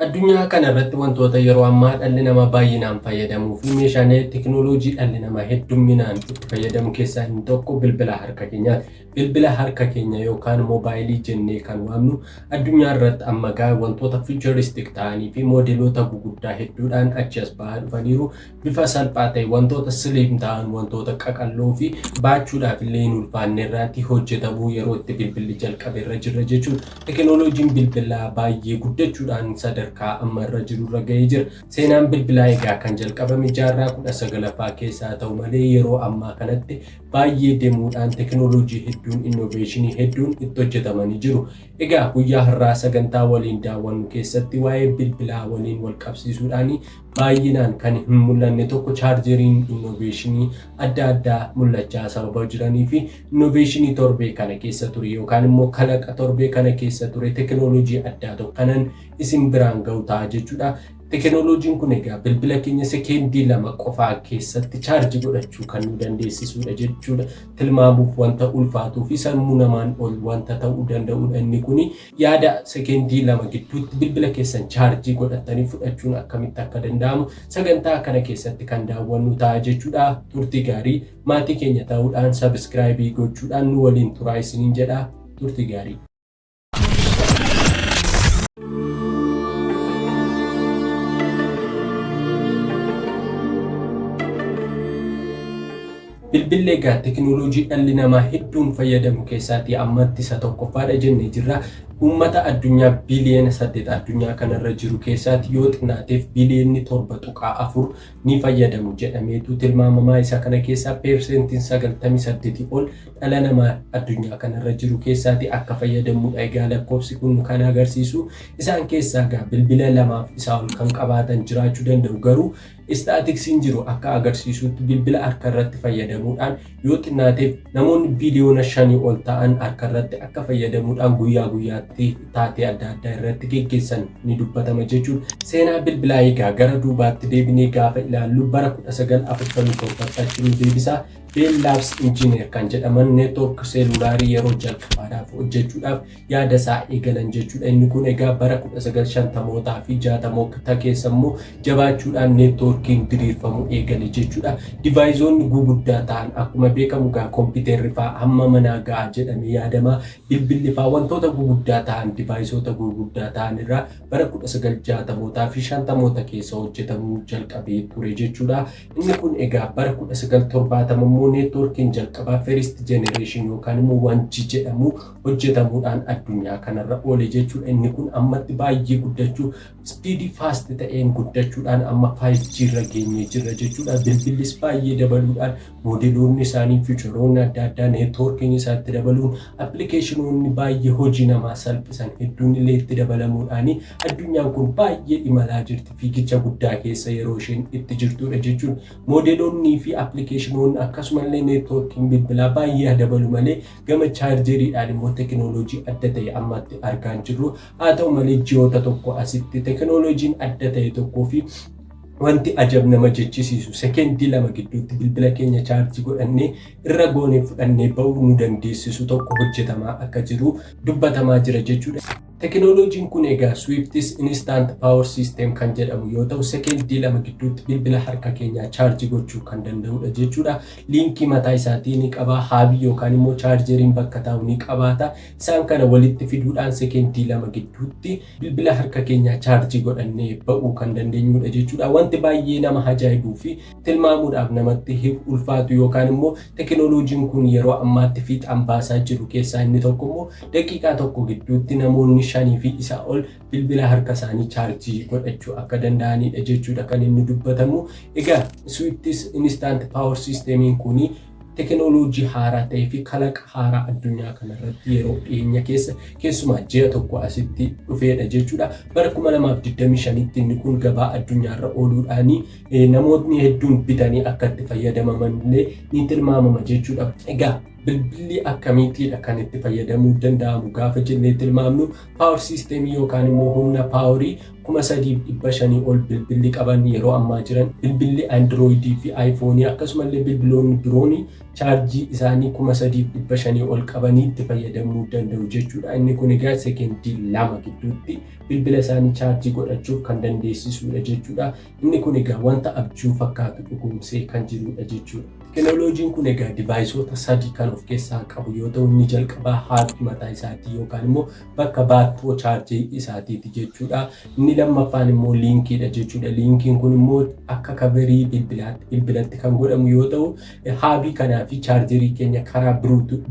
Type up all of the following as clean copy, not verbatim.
Addunyaa kana irratti wantoota yeroo ammaa dhalli namaa baay'inaan fayyadamuu fi meeshaalee teekinooloojii dhalli namaa hedduminaan itti fayyadamu keessaa inni tokko bilbila harka keenyaati. Bilbila harka keenya yookaan moobaayilii jennee kan waamnu addunyaa irratti amma wantoota fiicharistik ta'anii fi moodeloota gurguddaa hedduudhaan achi as bahaa dhufaniiru. Bifa salphaa ta'e wantoota siliim ta'an wantoota qaqalloo fi baachuudhaaf illee hin ulfaanne irratti hojjetamuu yeroo itti bilbilli jalqabe irra jirra jechuudha. Teekinooloojiin bilbilaa baay'ee guddachuudhaan sadarkaa amma irra jiru irra ga'ee jira. Seenaan bilbilaa egaa kan jalqabame jaarraa 19ffaa keessaa ta'u malee yeroo ammaa kanatti baay'ee deemuudhaan teekinooloojii hedduun innoveeshinii hedduun itti hojjetamanii jiru. Egaa guyyaa har'aa sagantaa waliin daawwannu keessatti waa'ee bilbilaa waliin wal qabsiisuudhaan baay'inaan kan hin mul'anne tokko chaarjeriin innoveeshinii adda addaa mul'achaa sababa jiranii fi innoveeshinii torbee kana keessa ture yookaan immoo kalaqa torbee kana keessa ture teekinooloojii addaa tokko kanan isin biraan ga'u ta'a jechuudha. Teekinooloojiin kun egaa bilbila keenya sekeendii 2 qofaa keessatti chaarjii godhachuu kan nu dandeessisudha jechuudha. Tilmaamuuf wanta ulfaatuu fi sammuu namaan ol wanta ta'uu danda'udha. Inni kun yaada sekeendii 2 gidduutti bilbila keessan chaarjii godhatanii fudhachuun akkamitti akka danda'amu sagantaa kana keessatti kan daawwannu ta'a jechuudha. Turtii gaarii maatii keenya ta'uudhaan sabiskiraayibii gochuudhaan nu waliin turaa isiniin jedha. Turtii gaarii. Bilbilli egaa teekinooloojii dhalli namaa hedduun fayyadamu keessatti ammatti isa tokkoffaadha jennee jirra. Uummata addunyaa biliyoona 8 addunyaa kanarra jiru keessatti yoo xinnaateef biliyoonni 7.4 ni fayyadamu jedhameetu tilmaamamaa. Isa kana keessaa persentiin 98 ol dhala namaa addunyaa kanarra jiru keessatti akka fayyadamudha. Egaa lakkoofsi kun kan agarsiisu isaan keessaa egaa bilbila 2 isaa ol kan qabaatan jiraachuu danda'u. Garuu istaatiksiin jiru akka agarsiisutti bilbila harka irratti fayyadamuudhaan yoo xinnaateef namoonni biliyoona 5 ol ta'an harka irratti akka fayyadamuudhaan guyyaa guyyaatti taatee adda addaa irratti geggeessan ni dubbatama jechuudha. Seenaa bilbilaa egaa gara duubaatti deebinee gaafa ilaallu bara 1947 achi nu deebisaa. Bell Labs Engineer kan jedhaman neetwoork seelulaarii yeroo jalqabaadhaaf hojjechuudhaaf yaada isaa eegalan jechuudha. Inni kun egaa bara 1950mootaa fi 60moota keessa immoo jabaachuudhaan neetwoorkiin diriirfamu eegale jechuudha. Divaayizoonni gurguddaa ta'an akkuma beekamu egaa kompiitarri fa'aa hamma manaa ga'a jedhamee yaadama. Bilbilli fa'aa wantoota gurguddaa ta'an divaayizoota gurguddaa ta'an irraa bara 1960mootaa fi 50moota keessa hojjetamuu jalqabee ture jechuudha. Inni kun egaa bara 1970 neetwoorkiin jalqabaa first generation yookaan immoo 1G jedhamu hojjetamuudhaan addunyaa kanarra oole jechuudha. Inni kun ammatti baay'ee guddachuu speedii fast ta'een guddachuudhaan amma 5G irra geenyee jirra jechuudha. Bilbillis baay'ee dabaluudhaan moodeloonni isaanii fiicharoonni adda addaa neetwoorkiin isaatti dabaluun appilikeeshinoonni baay'ee hojii namaa salphisan hedduun illee itti dabalamuudhaan addunyaan kun baay'ee imalaa jirti. Fiigicha guddaa keessa yeroo isheen itti jirtudha jechuudha. Moodeloonnii fi appilikeeshinoonni akkasumallee neetwoorkiin bilbilaa baay'ee dabalu malee gama chaarjeriidhaan immoo teekinooloojii adda ta'e ammatti argaa jirru. Haa ta'u malee ji'oota tokko asitti teekinooloojiin adda ta'e tokkoo fi wanti ajab nama jechisiisu sekeendii 2 gidduutti bilbila keenya chaarjii godhannee irra goonee fudhannee ba'uu nu dandeessisu tokko hojjetamaa akka jiru dubbatamaa jira jechuudha. Teekinooloojiin kun egaa Swift's Instant Power System kan jedhamu yoo ta'u sekeendii 2 gidduutti bilbila harka keenyaa chaarjii gochuu kan danda'udha jechuudha. Liinkii mataa isaatii ni qaba. Haabii yookaan immoo chaarjeriin bakka taa'u ni qabaata. Isaan kana walitti fiduudhaan sekeendii 2 gidduutti bilbila harka keenyaa chaarjii godhannee ba'uu kan dandeenyudha jechuudha. Wanti baay'ee nama ajaa'ibuu fi tilmaamuudhaaf namatti ulfaatu yookaan immoo teekinooloojiin kun yeroo ammaatti fiixaan baasaa jiru keessaa inni tokko immoo daqiiqaa tokko gidduutti namoonni 5 fi isaa ol bilbila harka isaanii chaarjii godhachuu akka danda'anidha jechuudha kan inni dubbatamu. Egaa Swift's Instant Power Systemiin kun teekinooloojii haaraa ta'ee fi kalaqa haaraa addunyaa kanarratti yeroo dhiyeenya keessa keessumaa ji'a tokko asitti dhufeedha jechuudha. Bara 2025tti inni kun gabaa addunyaarra ooluudhaan namoonni hedduun bitanii akka itti fayyadamaman illee ni tilmaamama jechuudha. Egaa bilbilli akkamiitiidha kan itti fayyadamuu danda'amu gaafa jennee tilmaamnu power system yookaan immoo humna paaworii 3500 ol bilbilli qaban yeroo ammaa jiran bilbilli Android fi iPhone akkasumallee bilbiloonni biroon chaarjii isaanii 3500 ol qabanii itti fayyadamuu danda'u jechuudha. Inni kun egaa sekendii 2 gidduutti bilbila isaanii chaarjii godhachuuf kan dandeessisudha jechuudha. Inni kun egaa wanta abjuu fakkaatu dhugumsee kan jirudha jechuudha. Teknooloojiin kun egaa divaayisoota 3 kan of keessaa qabu yoo ta'u inni jalqabaa haabii mataa isaatii yookaan immoo bakka baattoo chaarjii isaatiiti jechuudha. Inni lammaffaan immoo liinkiidha jechuudha. Liinkiin kun immoo akka kaverii bilbilatti kan godhamu yoo ta'u haabii kanaa fi chaarjerii keenya karaa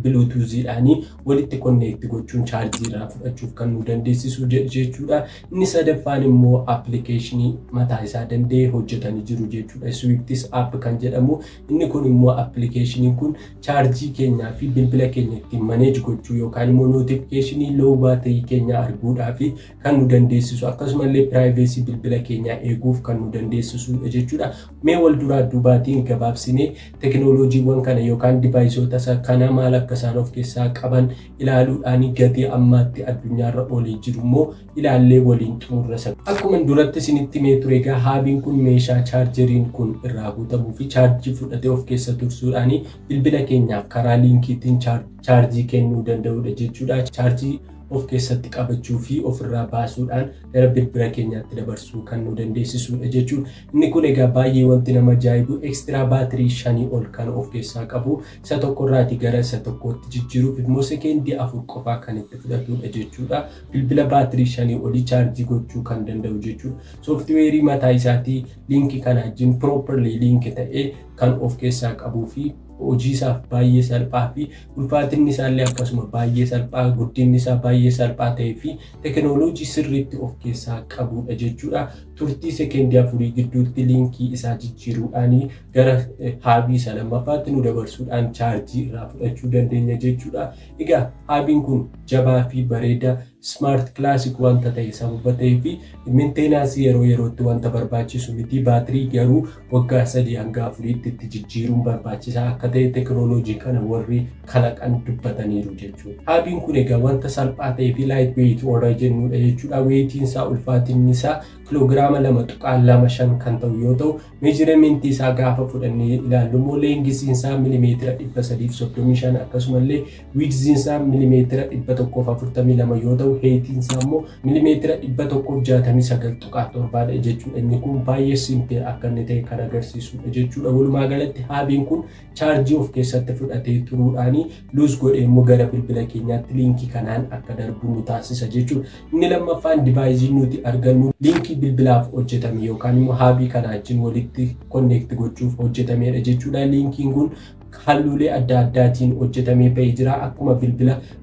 bluetoothidhaan walitti konneekti gochuun chaarjii irraa fudhachuuf kan nu dandeessisu jechuudha. Inni sadaffaan immoo appilikeeshinii mataa isaa danda'ee hojjetanii jiru jechuudha. Swiftis app kan jedhamu inni kun immoo appilikeeshiniin kun chaarjii keenyaa fi bilbila keenya ittiin maneej gochuu yookaan immoo notifikashinii low baatirii keenya arguudhaaf kan nu dandeessisu akkasumallee piraayiveesii bilbila keenyaa eeguuf kan nu dandeessisudha jechuudha. Mee wal duraa duubaatiin gabaabsinee teknooloojiiwwan kana yookaan divaayisoota kana maal akka isaan of keessaa qaban ilaaluudhaan gatii ammaatti addunyaarra oolee jiru immoo ilaallee waliin xumurra. Akkuma duratti isinitti himee ture egaa haabiin kun meeshaa chaarjeriin kun irraa guutamuu fi chaarjii fudhatee of keessa tursuudhaan bilbila keenyaaf karaa liinkiitiin chaarjii kennuu danda'udha jechuudha. Chaarjii of keessatti qabachuu fi ofirraa baasuudhaan gara bilbila keenyaatti dabarsuu kan nu dandeessisudha jechuudha. Inni kun egaa baay'ee wanti nama ajaa'ibu ekstiraa baatirii 5 ol kan of keessaa qabu isa tokkorraatii gara isa tokkootti jijjiiruuf immoo sekendii 4 qofaa kan itti fudhatudha jechuudha. Bilbila baatirii 5 olii chaarjii gochuu kan danda'u jechuudha. Sooftiweerii mataa isaatii liinkii kana wajjin properly liinkii ta'ee kan of keessaa qabuu fi hojii isaaf baay'ee salphaa fi ulfaatinni isaallee akkasuma baay'ee salphaa guddinni isaa baay'ee salphaa ta'ee fi teknooloojii sirriitti of keessaa qabudha jechuudha. Turtii sekendii 4 gidduutti liinkii isaa jijjiiruudhaan gara haabii isa lammaffaatti nu dabarsuudhaan chaarjii irraa fudhachuu dandeenya jechuudha. Egaa haabiin kun jabaa fi bareeda smart classic wanta ta'e sababa ta'ee fi meenteenaansii yeroo yerootti wanta barbaachisu miti. Baatirii garuu waggaa 3 hanga 4tti itti jijjiiruun barbaachisaa akka ta'e teknooloojii kana warri kalaqan dubbataniiru jechuudha. Haabiin kun egaa wanta salphaa ta'ee fi light weight warra jennudha jechuudha. Weetiin isaa ulfaatinni isaa kiloogiraama 2.25 kan ta'u yoo ta'u meejiraamentii isaa gaafa fudhannee ilaallu immoo leengisiin isaa milimeetira 335 akkasumallee wiidziin isaa milimeetira 142 yoo ta'u heetiin isaa immoo milimeetira 169.7 jechuudha. Inni kun baay'ee simpil akka inni ta'e kan agarsiisudha jechuudha. Walumaa galatti haabiin kun chaarjii of keessatti fudhatee turuudhaan luus godhee immoo gara bilbila keenyaatti liinkii kanaan akka darbu nu taasisa jechuudha. Inni lammaffaan divaayizii nuti argannu liinkii bilbilaaf hojjetame yookaan immoo haabii kana wajjin walitti konneekti gochuuf hojjetamedha jechuudha. Liinkiin kun halluulee adda addaatiin hojjetamee bahee jira.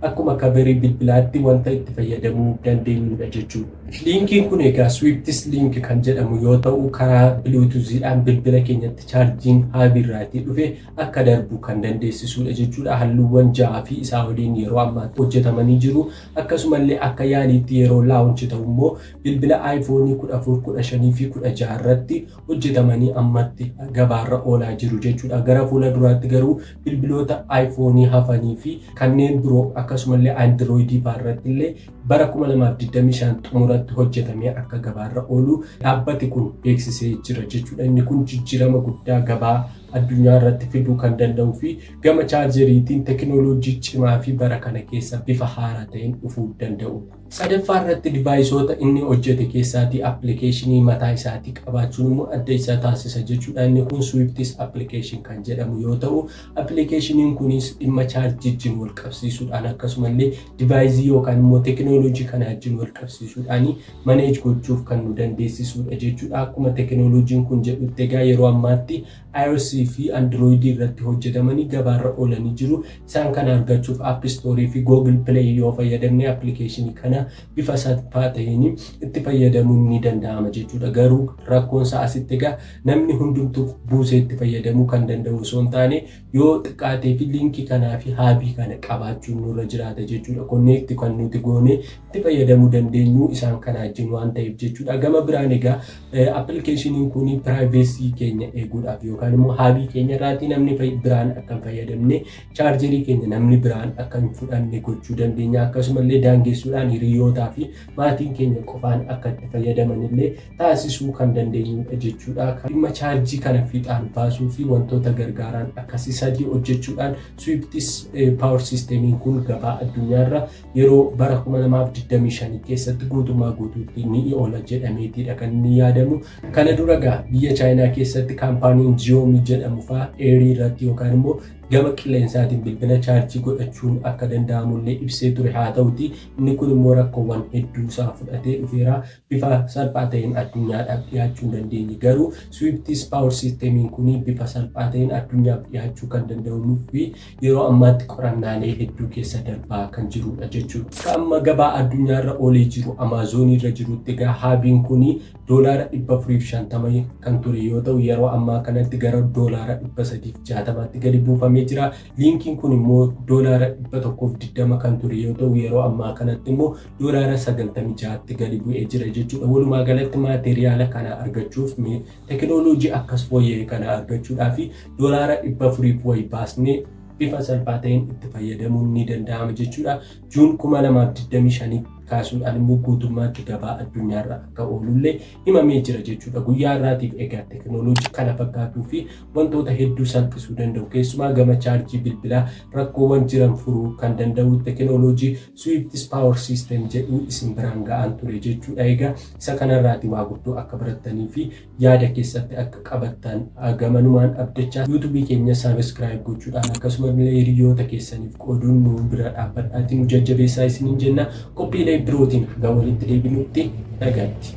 Akkuma kaverii bilbilaatti wanta itti fayyadamuu dandeenyudha jechuudha. Liinkiin kun egaa Swiftis link kan jedhamu yoo ta'u karaa bluetoothiidhaan bilbila keenyatti chaarjiin haabiirraatii dhufe akka darbu kan dandeessisudha jechuudha. Halluuwwan 6 fi isaa waliin yeroo ammaatti hojjetamanii jiru. Akkasumallee akka yaaliitti yeroo laawunchi ta'u immoo bilbila iPhone 14, 15 fi 16 irratti hojjetamanii ammatti gabaarra oolaa jiru jechuudha. Gara fuula duraatti garuu bilbiloota iPhone hafanii fi kanneen biroo akkasumallee Android irratti illee bara 2025 xumuratti hojjetamee akka gabaarra oolu dhaabbati kun beeksisee jira jechuudha. Inni kun jijjiirama guddaa gabaa addunyaa irratti fiduu kan danda'u fi gama chaarjeriitiin teknooloojii cimaa fi bara kana keessa bifa haaraa ta'een dhufuu danda'u. Sadaffaa irratti divaayisoota inni hojjete keessaatii appilikeeshinii mataa isaatii qabaachuun immoo adda isa taasisa jechuudha. Inni kun Swiftis appilikeeshin kan jedhamu yoo ta'u appilikeeshiniin kunis dhimma chaarjiitiin wal qabsiisuudhaan akkasumallee divaayizii yookaan immoo teknooloojii kana wajjin wal qabsiisuudhaan maneej gochuuf kan nu dandeessisudha jechuudha. Akkuma teknooloojiin kun jedhutti egaa yeroo ammaatti iOS fi Android irratti hojjetamanii gabaarra oolanii jiru. Isaan kana argachuuf App Store fi Google Play yoo fayyadamne appilikeeshinii kana bifa salphaa ta'een itti fayyadamuun ni danda'ama jechuudha. Garuu rakkoon isaa asitti egaa namni hundumtuu buusee itti fayyadamuu kan danda'u osoo hin taane yoo xiqqaatee fi liinkii kanaa fi haabii kana qabaachuun nurra jiraata jechuudha. Konneekti kan nuti goone itti fayyadamuu dandeenyu isaan kana wajjin waan ta'eef jechuudha. Gama biraan egaa appilikeeshiniin kun piraayiveesii keenya eeguudhaaf yookaan immoo haabii keenya irraati namni biraan akka hin fayyadamne chaarjerii keenya namni biraan akka hin fudhanne gochuu dandeenya. Akkasumallee daangessuudhaan hiriyootaa fi maatiin keenya qofaan akka itti fayyadaman illee taasisuu kan dandeenyudha jechuudha. Dhimma chaarjii kana fiixaan baasuu fi wantoota gargaaran akkasii sadii hojjechuudhaan Swiftis power systemiin kun gabaa addunyaarra yeroo bara 2025 keessatti guutummaa guutuutti ni oola jedhameetidha kan inni yaadamu. Kana dura biyya Chaayinaa keessatti kaampaaniin Xiaomi jedhamu fa'aa eerii irratti yookaan immoo gama qilleensaatiin bilbila chaarjii godhachuun akka danda'amullee ibsee ture. Haa ta'uti inni kun immoo rakkoowwan hedduu isaa fudhatee dhufeera. Bifa salphaa ta'een addunyaadhaaf dhiyaachuu hin dandeenye. Garuu Swiftis power systemiin kun bifa salphaa ta'een addunyaaf dhiyaachuu kan danda'uu fi yeroo ammaatti qorannaalee hedduu keessa darbaa kan jirudha jechuudha. Amma gabaa addunyaarra oolee jiru Amazon irra jirutti haabiin kun $450 kan ture yoo ta'u yeroo ammaa kanatti gara $360tti gadi buufamee jira. Linkiin kun immoo $120 kan ture yoo ta'u yeroo ammaa kanatti immoo $96tti gadi bu'ee jira jechuudha. Walumaa galatti maateriyaala kana argachuuf tekinooloojii akkas fooyya'e kana argachuudhaaf $400 wayii baasnee bifa salphaa ta'een itti fayyadamuun ni danda'ama jechuudha. Juun 2025 kaasuudhaan immoo guutummaatti gabaa addunyaarra akka oolullee himamee jira jechuudha. Guyyaa irraatiif egaa tekinooloojii kana fakkaatuu fi wantoota hedduu salphisuu danda'u keessumaa gama chaarjii bilbilaa rakkoowwan jiran furuu kan danda'u tekinooloojii Swiftis power system jedhu isin biraan ga'aan ture jechuudha. Egaa isa kanarraati waa guddoo akka barattanii fi yaada keessatti akka qabattan gamanumaan abdachaa yuutuubii keenya saabskraayib gochuudhaan akkasumallee hiriyoota keessaniif qooduun nu bira dhaabbadhaatiin nu jajjabeessaa isiniin jenna. Qophiilee birootiin hanga walitti deebinutti nagaatti.